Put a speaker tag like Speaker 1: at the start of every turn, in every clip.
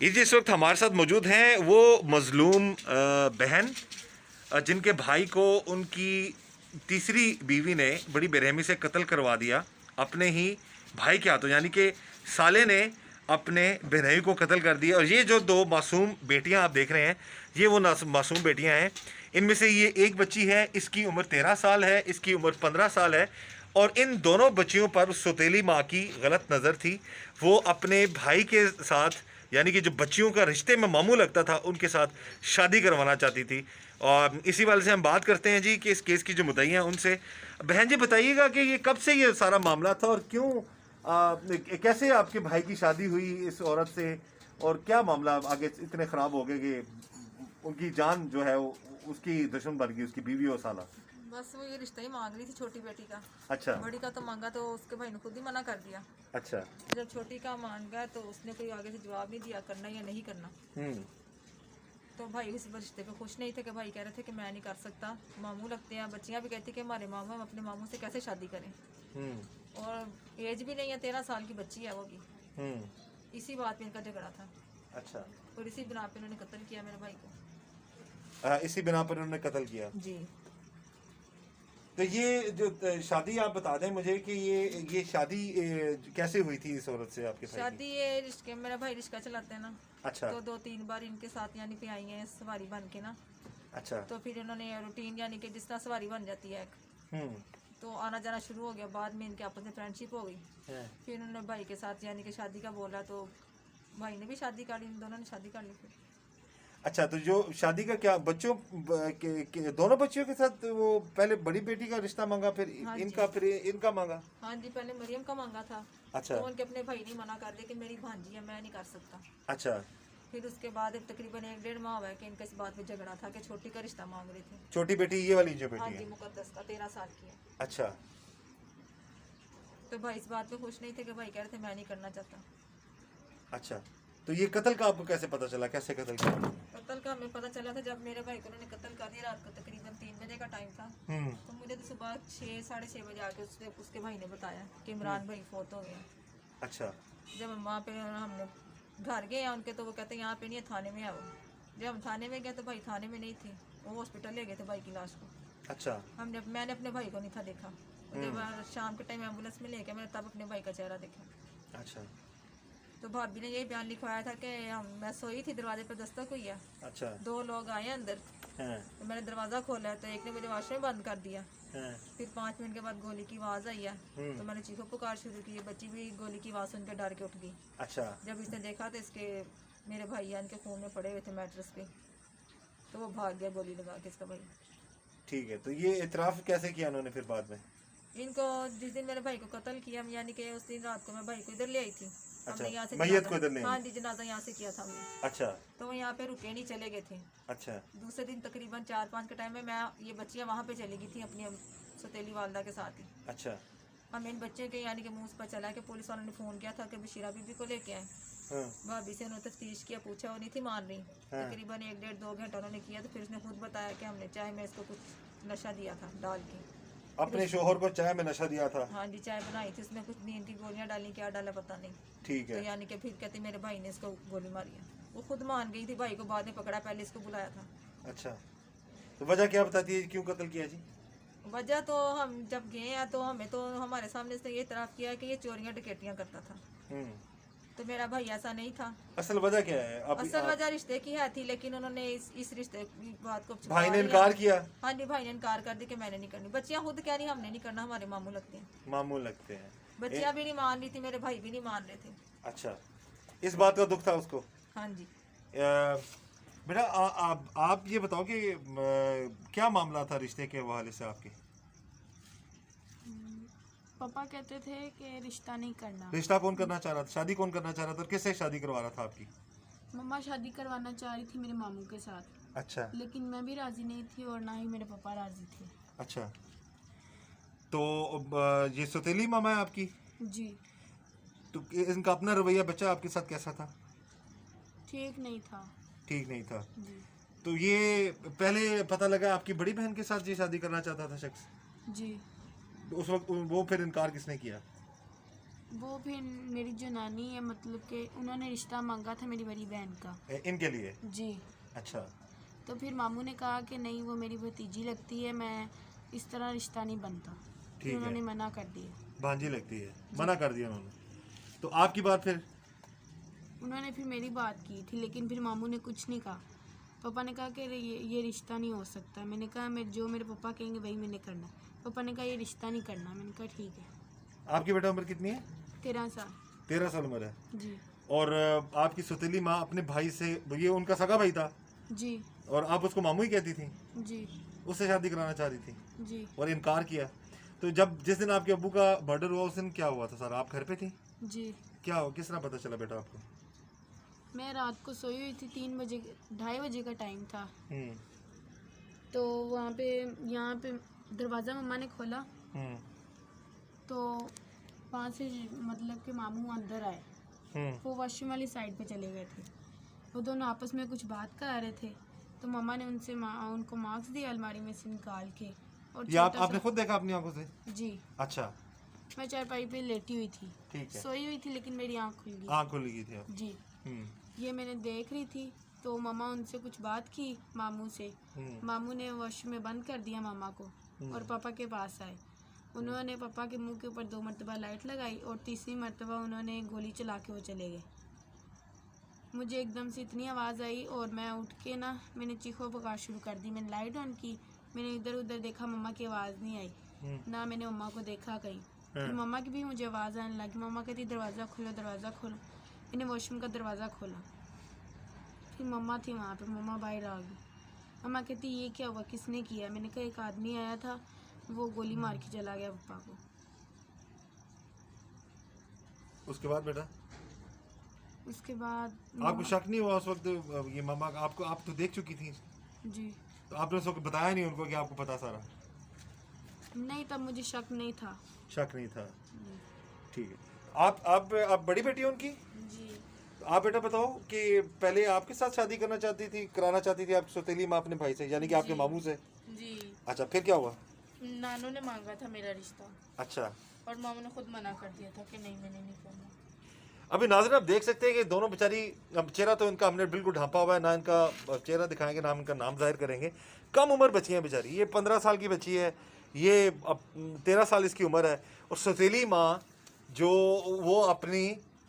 Speaker 1: ये जिस वक्त हमारे साथ मौजूद हैं वो मजलूम बहन जिनके भाई को उनकी तीसरी बीवी ने बड़ी बेरहमी से कत्ल करवा दिया अपने ही भाई के हाथों, यानी कि साले ने अपने बहनोई को कत्ल कर दिया। और ये जो दो मासूम बेटियां आप देख रहे हैं, ये वो मासूम बेटियां हैं। इनमें से ये एक बच्ची है, इसकी उम्र 13 साल है, इसकी उम्र 15 साल है। और इन दोनों बच्चियों पर सौतेली माँ की गलत नज़र थी। वो अपने भाई के साथ, यानी कि जो बच्चियों का रिश्ते में मामू लगता था, उनके साथ शादी करवाना चाहती थी। और इसी वाले से हम बात करते हैं जी कि इस केस की जो मुद्दईयाँ उनसे। बहन जी बताइएगा कि ये कब से ये सारा मामला था और क्यों कैसे आपके भाई की शादी हुई इस औरत से, और क्या मामला आगे इतने ख़राब हो गए कि उनकी जान जो है उसकी दुश्मन बन गई, उसकी बीवी और साला।
Speaker 2: बस वो ये रिश्ता ही मांग रही थी छोटी बेटी का।
Speaker 1: अच्छा।
Speaker 2: बड़ी का तो मांगा तो उसके भाई ने खुद ही मना कर दिया।
Speaker 1: अच्छा।
Speaker 2: जब छोटी का मांगा तो उसने कोई आगे से जवाब नहीं दिया करना या नहीं करना। तो भाई इस रिश्ते पे खुश नहीं थे कि भाई कह रहे थे कि मैं नहीं कर सकता, मामू लगते हैं। बच्चियां भी कहती कि हमारे मामू, हम अपने मामू से कैसे शादी करें। और एज भी नहीं है, 13 साल की बच्ची है वो भी। इसी बात पे इनका झगड़ा था।
Speaker 1: अच्छा।
Speaker 2: और इसी बिना पे उन्होंने कत्ल किया मेरे भाई को।
Speaker 1: इसी बिना पर उन्होंने कत्ल किया
Speaker 2: जी।
Speaker 1: तो ये जो शादी आप बता दें मुझे कि ये शादी कैसे हुई थी इस औरत से आपके भाई
Speaker 2: शादी ये रिश्ते, मेरा भाई रिश्ता चलाते हैं ना।
Speaker 1: अच्छा।
Speaker 2: तो 2-3 बार इनके साथ यानी कि आई हैं सवारी बन के ना।
Speaker 1: अच्छा।
Speaker 2: तो फिर इन्होंने रूटीन यानी कि जिस तरह सवारी बन जाती है एक, तो आना जाना शुरू हो गया। बाद में इनके आपस में फ्रेंडशिप हो गई। फिर उन्होंने भाई के साथ यानी कि शादी का बोला तो भाई ने भी शादी कर ली, इन दोनों ने शादी कर ली फिर।
Speaker 1: अच्छा, तो जो शादी का क्या बच्चों दोनों बच्चियों के साथ वो पहले बड़ी बेटी का रिश्ता मांगा, फिर
Speaker 2: हाँ
Speaker 1: इनका, फिर इनका मांगा।
Speaker 2: हाँ जी, पहले मरियम का मांगा था।
Speaker 1: अच्छा।
Speaker 2: तो उनके अपने भाई ने मना कर दिया कि मेरी भांजी है, मैं नहीं कर सकता।
Speaker 1: अच्छा।
Speaker 2: फिर उसके बाद तकरीबन 1-1.5 माह हुआ है कि इनका इस बात पे झगड़ा था कि छोटी का रिश्ता मांग रहे थे।
Speaker 1: छोटी बेटी ये वाली जो
Speaker 2: हाँ
Speaker 1: बेटी
Speaker 2: जी,
Speaker 1: है।
Speaker 2: मुकद्दस का 13 साल की है।
Speaker 1: अच्छा।
Speaker 2: तो भाई इस बात पे खुश नहीं थे कि भाई कह रहे थे मैं नहीं करना चाहता।
Speaker 1: अच्छा, तो ये कत्ल का आपको कैसे पता चला, कैसे कत्ल किया?
Speaker 2: कत्ल का हमें पता चला था जब मेरे भाई को उन्होंने कत्ल कर दिया। रात को तकरीबन 3 बजे का टाइम था। तो मुझे तो सुबह 6-6:30 बजे आके उसके भाई ने बताया कि इमरान भाई फोत हो गया।
Speaker 1: अच्छा।
Speaker 2: जब हम वहाँ पे हम घर गए हैं उनके, तो वो कहते हैं यहाँ पे नहीं है, थाने में है वो। जब हम थाने में गए तो भाई थाने में नहीं थे, वो हॉस्पिटल ले गए थे भाई की लाश को।
Speaker 1: अच्छा।
Speaker 2: मैंने अपने भाई को नहीं था देखा। जब शाम के टाइम एम्बुलेंस में लेके मैंने तब अपने भाई का चेहरा देखा।
Speaker 1: अच्छा।
Speaker 2: तो भाभी ने यही बयान लिखवाया था कि मैं सोई थी, दरवाजे पर दस्तक हुई है।
Speaker 1: अच्छा।
Speaker 2: 2 लोग आए अंदर। तो मैंने दरवाज़ा खोला तो एक ने मुझे वॉशरूम बंद कर दिया। फिर 5 मिनट के बाद गोली की आवाज़ आई है। तो मैंने चीखो पुकार शुरू की। बच्ची भी गोली की आवाज़ सुन के डर के उठ गई।
Speaker 1: अच्छा।
Speaker 2: जब इसने देखा तो इसके मेरे भाई यान के खून में पड़े हुए थे मैट्रेस पे, तो वो भाग गया गोली लगा के इसका भाई।
Speaker 1: ठीक है, तो ये इतराफ़ कैसे किया उन्होंने फिर बाद में?
Speaker 2: इनको जिस दिन मेरे भाई को कत्ल किया, यानी कि उस दिन रात को मैं भाई को इधर ले आई थी। हमने यहाँ से
Speaker 1: मैयत को इधर ले आई?
Speaker 2: हाँ जी, जनाजा यहाँ से किया था हमने।
Speaker 1: अच्छा।
Speaker 2: तो वो यहाँ पे रुके नहीं, चले गए थे।
Speaker 1: अच्छा।
Speaker 2: दूसरे दिन तकरीबन 4-5 के टाइम में मैं ये बच्चियाँ वहाँ पे चली गई थी अपनी सौतेली वालदा के साथ ही।
Speaker 1: अच्छा।
Speaker 2: हम इन बच्चे के यानी कि मुँह पर चला कि पुलिस वालों ने फ़ोन किया था कि बशीरा बीबी को लेके आए। भाभी से उन्होंने तफ्तीश किया, पूछा, वो नहीं थी मान रही। तकरीबन 1-1.5-2 घंटा उन्होंने किया। तो फिर उसने खुद बताया कि हमने चाय में इसको कुछ नशा दिया था डाल के।
Speaker 1: अपने शोहर को चाय में नशा दिया था?
Speaker 2: हाँ जी, चाय बनाई थी, उसमें कुछ नींद की गोलियां डाली, क्या डाला पता नहीं।
Speaker 1: ठीक है।
Speaker 2: तो यानी कि फिर कहते मेरे भाई ने इसको गोली मारी है। वो खुद मान गई थी, भाई को बाद में पकड़ा, पहले इसको बुलाया था।
Speaker 1: अच्छा, तो वजह क्या बताती है, क्यों कत्ल किया जी?
Speaker 2: वजह तो हम जब गए हैं तो हमें तो हमारे सामने से ये इतराफ़ किया कि ये चोरियां डकैतियां करता था। तो मेरा भाई ऐसा नहीं था।
Speaker 1: असल वजह क्या है?
Speaker 2: असल वजह रिश्ते की है थी, लेकिन उन्होंने इस रिश्ते की बात को
Speaker 1: भाई ने इनकार किया?
Speaker 2: हाँ जी, भाई ने इनकार कर दिया कि मैंने नहीं करनी। बच्चियाँ खुद कह रही हमने नहीं करना, हमारे मामू लगते हैं।
Speaker 1: मामू लगते हैं।
Speaker 2: बच्चियाँ भी नहीं मान रही थी, मेरे भाई भी नहीं मान रहे थे।
Speaker 1: अच्छा, इस बात का दुख था उसको?
Speaker 2: हाँ जी।
Speaker 1: बेटा आप ये बताओ कि क्या मामला था रिश्ते के हवाले से आपके?
Speaker 3: पापा कहते थे कि रिश्ता नहीं करना।
Speaker 1: रिश्ता कौन करना चाह रहा था, शादी कौन करना चाह रहा था, और किससे शादी करवा रहा था आपकी?
Speaker 3: मम्मा शादी करवाना चाह रही थी मेरे मामू के साथ।
Speaker 1: अच्छा।
Speaker 3: लेकिन मैं भी राजी नहीं थी और ना ही मेरे पापा राजी थे।
Speaker 1: अच्छा, तो ये सौतेली मामा है आपकी?
Speaker 3: जी।
Speaker 1: तो इनका अपना रवैया बच्चा आपके साथ कैसा था?
Speaker 3: ठीक नहीं था।
Speaker 1: ठीक नहीं था।
Speaker 3: जी।
Speaker 1: तो ये पहले पता लगा आपकी बड़ी बहन के साथ ये शादी करना चाहता था शख्स?
Speaker 3: जी।
Speaker 1: तो उस वक्त वो फिर इनकार किसने किया?
Speaker 3: वो फिर मेरी जो नानी है मतलब कि उन्होंने रिश्ता मांगा था मेरी बड़ी बहन का।
Speaker 1: इनके लिए?
Speaker 3: जी।
Speaker 1: अच्छा।
Speaker 3: तो फिर मामू ने कहा कि नहीं वो मेरी भतीजी लगती है, मैं इस तरह रिश्ता नहीं बनता।
Speaker 1: ठीक
Speaker 3: फिर
Speaker 1: है।
Speaker 3: उन्होंने मना कर दिया।
Speaker 1: भांजी लगती है, मना कर दिया उन्होंने। तो आपकी बात फिर?
Speaker 3: उन्होंने फिर मेरी बात की थी लेकिन फिर मामू ने कुछ नहीं कहा। पापा ने कहा कि ये रिश्ता नहीं हो सकता। मैंने कहा मैं जो मेरे पापा कहेंगे वही मैंने करना। पापा ने कहा ये रिश्ता नहीं करना। मैंने कहा ठीक है।
Speaker 1: आपकी बेटा उम्र कितनी है?
Speaker 3: 13 साल।
Speaker 1: 13 साल उम्र है।
Speaker 3: जी।
Speaker 1: और आपकी सौतेली माँ अपने भाई से, ये उनका सगा भाई था
Speaker 3: जी।
Speaker 1: और आप उसको मामू ही कहती थी,
Speaker 3: जी।
Speaker 1: उससे शादी कराना चाह रही थी
Speaker 3: जी।
Speaker 1: और इनकार किया। तो जब जिस दिन आपके अब्बू का मर्डर हुआ उस दिन क्या हुआ था सर? आप घर पे थी?
Speaker 3: जी।
Speaker 1: क्या हो, किस तरह पता चला बेटा आपको?
Speaker 3: मैं रात को सोई हुई थी, 3 बजे 2:30 बजे का टाइम था।
Speaker 1: हम्म।
Speaker 3: तो वहाँ पे यहाँ पे दरवाज़ा मम्मा ने खोला
Speaker 1: हम्म।
Speaker 3: तो वहाँ से मतलब कि मामू अंदर आए। वो वॉशरूम वाली साइड पे चले गए थे। वो दोनों आपस में कुछ बात कर रहे थे तो मम्मा ने उनको मार्क्स दिया अलमारी में से निकाल के। और
Speaker 1: ये आपने खुद देखा अपनी आंखों से?
Speaker 3: जी।
Speaker 1: अच्छा।
Speaker 3: मैं चारपाई पे लेटी हुई थी।
Speaker 1: ठीक है।
Speaker 3: सोई हुई थी लेकिन मेरी आँख खुल गई।
Speaker 1: आंख खुल गई थी आप?
Speaker 3: जी। ये मैंने देख रही थी तो मामा उनसे कुछ बात की मामू से। मामू ने वॉशरूम में बंद कर दिया मामा को और पापा के पास आए। उन्होंने पापा के मुंह के ऊपर 2 मरतबा लाइट लगाई और तीसरी मरतबा उन्होंने गोली चला के वो चले गए। मुझे एकदम से इतनी आवाज़ आई और मैं उठ के ना मैंने चीखो पुकार शुरू कर दी। मैंने लाइट ऑन की, मैंने इधर उधर देखा, मम्मा की आवाज़ नहीं आई, ना मैंने मम्मा को देखा कहीं। फिर मम्मा की भी मुझे आवाज़ आने लगी। मम्मा कहती दरवाज़ा खोलो दरवाज़ा खोलो। मैंने वॉशरूम का दरवाज़ा खोला, फिर मम्मा थी वहाँ पे। मम्मा बाहर आ गई। मम्मा कहती ये क्या हुआ, किसने किया? मैंने कहा एक आदमी आया था, वो गोली मार के चला गया पापा को।
Speaker 1: उसके बाद बेटा?
Speaker 3: उसके बाद
Speaker 1: आपको शक नहीं हुआ उस वक्त ये मामा का? आपको, आप तो देख चुकी थी।
Speaker 3: जी।
Speaker 1: तो आपने उसको बताया नहीं उनको कि आपको पता सारा?
Speaker 3: नहीं, तब मुझे शक नहीं था।
Speaker 1: शक नहीं था। ठीक है। आप बड़ी बेटी हो उनकी?
Speaker 3: जी।
Speaker 1: आप बेटा बताओ कि पहले आपके साथ शादी कराना चाहती थी आपकी सौतेली माँ अपने भाई से, यानी कि आपके मामू से?
Speaker 3: जी।
Speaker 1: अच्छा, फिर क्या हुआ?
Speaker 3: नानू ने मांगा था मेरा रिश्ता
Speaker 1: अच्छा।
Speaker 3: और मामू ने खुद मना कर दिया था कि नहीं मैंने नहीं करना।
Speaker 1: अभी नाज़रीन आप देख सकते हैं कि दोनों बेचारी, अब चेहरा तो इनका हमने बिल्कुल ढांपा हुआ है, ना इनका चेहरा दिखाएंगे ना हम इनका नाम जाहिर करेंगे। कम उम्र बच्ची है बेचारी, ये 15 साल की बच्ची है, ये अब 13 साल इसकी उम्र है। और सौतेली माँ जो वो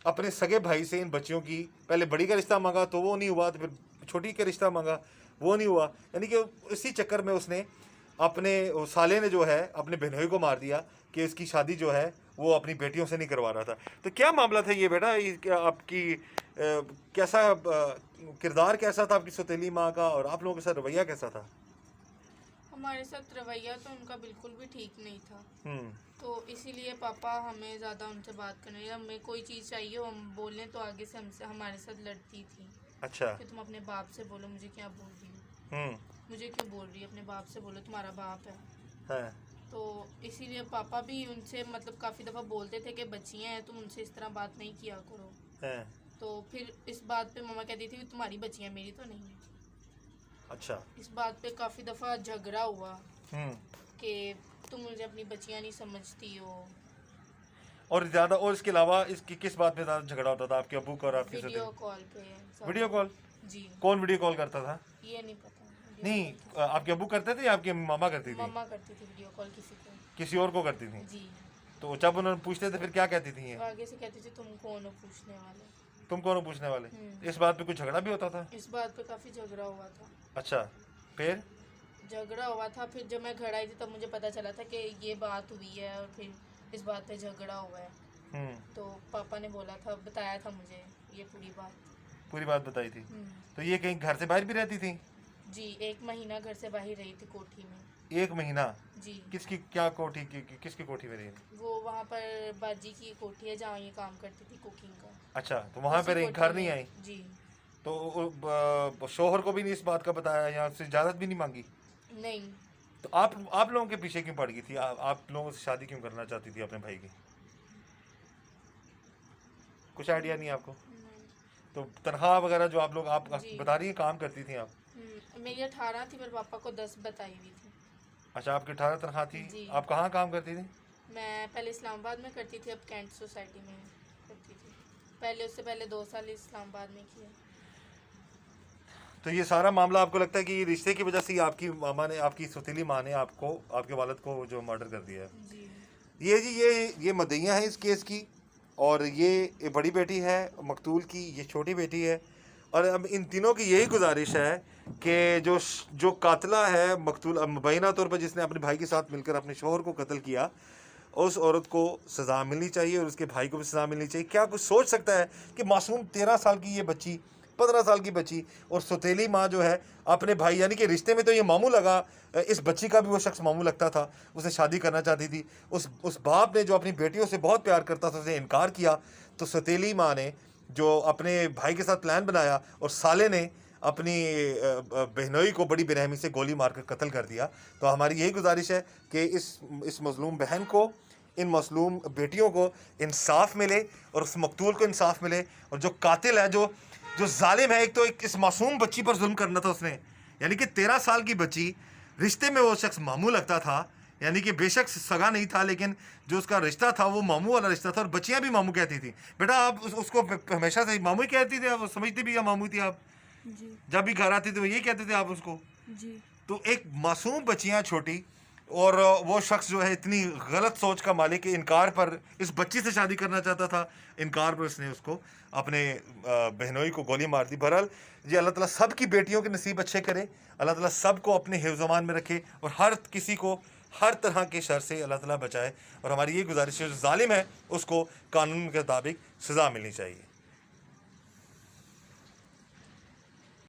Speaker 1: अपने सगे भाई से इन बच्चियों की, पहले बड़ी का रिश्ता मांगा तो वो नहीं हुआ, तो फिर छोटी का रिश्ता मांगा वो नहीं हुआ, यानी कि इसी चक्कर में उसने अपने साले ने जो है अपने बहनोई को मार दिया कि इसकी शादी जो है वो अपनी बेटियों से नहीं करवा रहा था। तो क्या मामला था ये बेटा? आपकी कैसा किरदार कैसा था आपकी सौतेली माँ का, और आप लोगों के साथ रवैया कैसा था?
Speaker 3: हमारे साथ रवैया तो उनका बिल्कुल भी ठीक नहीं था। तो इसीलिए पापा हमें ज़्यादा उनसे बात करने, हमें कोई चीज़ चाहिए हो हम बोलें तो आगे से हमारे साथ लड़ती थी।
Speaker 1: अच्छा।
Speaker 3: कि तुम अपने बाप से बोलो, मुझे क्या बोल रही हो, मुझे क्यों बोल रही है, अपने बाप से बोलो, तुम्हारा बाप है। तो इसीलिए पापा भी उनसे मतलब काफ़ी दफ़ा बोलते थे कि बच्चियाँ हैं तुम उनसे इस तरह बात नहीं किया करो। तो फिर इस बात पे मम्मा कहती थी तुम्हारी बच्चियाँ मेरी तो नहीं है।
Speaker 1: अच्छा।
Speaker 3: इस बात पे काफ़ी दफ़ा झगड़ा हुआ कि तुम मुझे अपनी बच्चियाँ नहीं समझती हो।
Speaker 1: और ज़्यादा, और इसके अलावा इसकी किस बात पे ज़्यादा झगड़ा होता था आपके अब्बू का और आपकी?
Speaker 3: वीडियो कॉल पे।
Speaker 1: Video call?
Speaker 3: जी।
Speaker 1: कौन वीडियो कॉल करता था?
Speaker 3: ये नहीं पता।
Speaker 1: नहीं, आपके अब्बू करते थे या आपकी मामा करती थी?
Speaker 3: मम्मा करती थी वीडियो कॉल किसी
Speaker 1: और को करती थी?
Speaker 3: जी।
Speaker 1: तो जब उन्होंने पूछते थे फिर क्या कहती थी?
Speaker 3: तो आगे से कहती थी तुम कौन हो पूछने वाले।
Speaker 1: तुम कौन हो पूछने वाले? इस बात पे कुछ झगड़ा भी होता था?
Speaker 3: इस बात पे काफ़ी झगड़ा हुआ था।
Speaker 1: अच्छा, फिर?
Speaker 3: झगड़ा हुआ था, फिर जब मैं घर आई थी तब मुझे पता चला था कि ये बात हुई है और फिर इस बात पे झगड़ा हुआ है। तो पापा ने बोला था, बताया था मुझे ये पूरी बात बताई थी। तो ये कहीं घर से बाहर भी रहती थी? जी, 1 महीना घर से बाहर रही थी कोठी में।
Speaker 1: 1 महीना? जी। किसकी क्या कोठी किसकी कोठी में रही?
Speaker 3: वो वहाँ पर बाजी की कोठी है जहाँ ये काम करती थी कुकिंग का।
Speaker 1: अच्छा, तो वहाँ पे रही, घर नहीं आई?
Speaker 3: जी।
Speaker 1: तो शोहर को भी नहीं इस बात का बताया या उससे इजाज़त भी नहीं मांगी?
Speaker 3: नहीं।
Speaker 1: तो आप लोगों के पीछे क्यों पड़ गई थी? आप लोगों से शादी क्यों करना चाहती थी अपने भाई की? कुछ आइडिया नहीं आपको? तो तनख्वाह वगैरह जो आप बता रही हैं काम करती थी आप?
Speaker 3: मेरी 18 थी पर पापा को 10 बताई हुई थी।
Speaker 1: अच्छा, आपकी 18 तनख्वाह थी। आप कहाँ काम करती थी?
Speaker 3: मैं पहले इस्लामाबाद में करती थी, अब कैंट सोसाइटी में करती थी। पहले उससे पहले 2 साल इस्लामाबाद में किया।
Speaker 1: तो ये सारा मामला आपको लगता है कि ये रिश्ते की वजह से ही आपकी मामा ने, आपकी सौतीली माँ ने आपको, आपके वालिद को जो मर्डर कर दिया है?
Speaker 3: जी।
Speaker 1: ये जी ये मदइया है इस केस की, और ये बड़ी बेटी है मकतूल की, ये छोटी बेटी है। और अब इन तीनों की यही गुजारिश है कि जो कातला है मकतूल मुबैना तौर पर, जिसने अपने भाई के साथ मिलकर अपने शोहर को कत्ल किया, उस औरत को सज़ा मिलनी चाहिए और उसके भाई को भी सज़ा मिलनी चाहिए। क्या कुछ सोच सकता है कि मासूम 13 साल की ये बच्ची, 15 साल की बच्ची, और सौतेली माँ जो है अपने भाई, यानी कि रिश्ते में तो ये मामू लगा, इस बच्ची का भी वो शख्स मामू लगता था, उसे शादी करना चाहती थी। उस बाप ने जो अपनी बेटियों से बहुत प्यार करता था, उसे इनकार किया। तो सौतेली माँ ने जो अपने भाई के साथ प्लान बनाया, और साले ने अपनी बहनोई को बड़ी बेरहमी से गोली मारकर कत्ल कर दिया। तो हमारी यही गुजारिश है कि इस मज़लूम बहन को, इन मज़लूम बेटियों को इंसाफ मिले, और उस मकतूल को इंसाफ मिले। और जो कातिल है, जो जालिम है, एक तो इस मासूम बच्ची पर जुल्म करना था उसने, यानी कि 13 साल की बच्ची, रिश्ते में वो शख्स मामू लगता था, यानी कि बेशक सगा नहीं था, लेकिन जो उसका रिश्ता था वो मामू वाला रिश्ता था। और बच्चियां भी मामू कहती थी। बेटा आप उसको हमेशा से मामू ही कहती थी, आप समझती भी या मामू थी आप?
Speaker 3: जी।
Speaker 1: जब भी घर आती थी वो यही कहते थे आप उसको?
Speaker 3: जी।
Speaker 1: तो एक मासूम बच्चियां छोटी, और वो शख्स जो है इतनी गलत सोच का मालिक, इनकार पर इस बच्ची से शादी करना चाहता था, इनकार पर उसने उसको अपने बहनोई को गोली मार दी। बहरहाल जी, अल्लाह ताला सब की बेटियों के नसीब अच्छे करे, अल्लाह ताला सब को अपने हिफ्ज़-ओ-अमान में रखे, और हर किसी को हर तरह के शर से अल्लाह ताला बचाए। और हमारी ये गुजारिश है, जो जालिम है उसको कानून के मुताबिक सज़ा मिलनी चाहिए।